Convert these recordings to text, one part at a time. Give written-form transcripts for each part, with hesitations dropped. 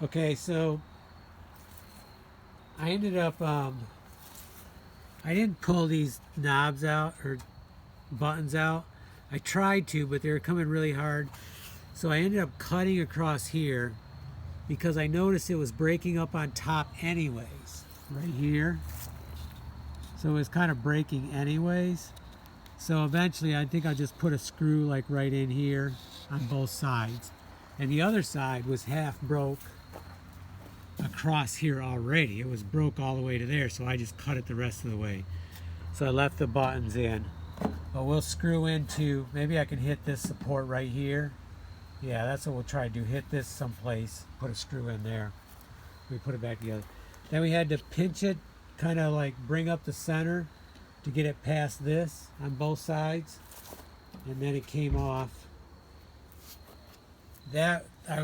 Okay, so I ended up, I didn't pull these knobs out or buttons out. I tried to, but they were coming really hard. So I ended up cutting across here because I noticed it was breaking up on top anyways, right here. So it was kind of breaking anyways. So eventually I think I'll just put a screw like right in here on both sides. And the other side was half broke across here already. It was broke all the way to there, so I just cut it the rest of the way. So I left the buttons in. But we'll screw into, maybe I can hit this support right here. Yeah, that's what we'll try to do. Hit this someplace, put a screw in there. We put it back together. Then we had to pinch it, kind of like bring up the center to get it past this on both sides. And then it came off. That I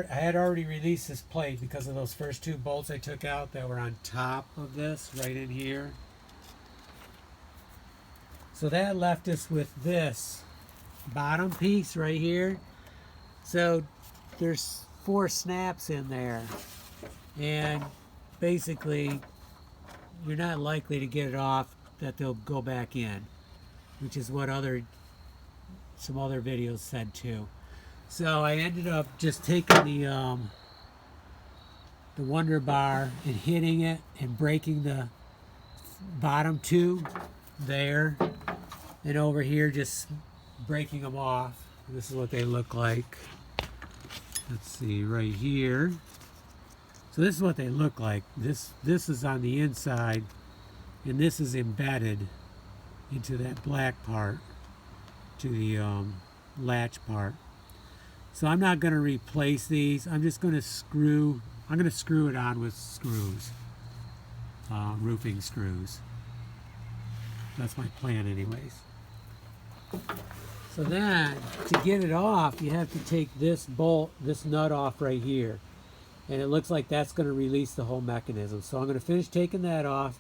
had already released this plate because of those first two bolts I took out that were on top of this, right in here. So that left us with this bottom piece right here. So there's 4 snaps in there, and basically you're not likely to get it off that they'll go back in, which is what some other videos said too. So I ended up just taking the Wonder Bar and hitting it and breaking the bottom 2 there, and over here just breaking them off. This is what they look like. Let's see, right here. So this is what they look like. This is on the inside, and this is embedded into that black part, to the latch part. So I'm not going to replace these. I'm just going to screw it on with screws, roofing screws. That's my plan anyways. So then, to get it off, you have to take this nut off right here. And it looks like that's going to release the whole mechanism. So I'm going to finish taking that off,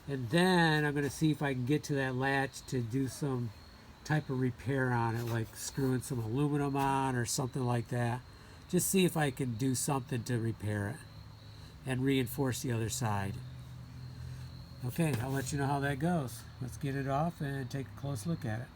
and then I'm going to see if I can get to that latch to do some type of repair on it, like screwing some aluminum on or something like that. Just see if I can do something to repair it and reinforce the other side. Okay, I'll let you know how that goes. Let's get it off and take a close look at it.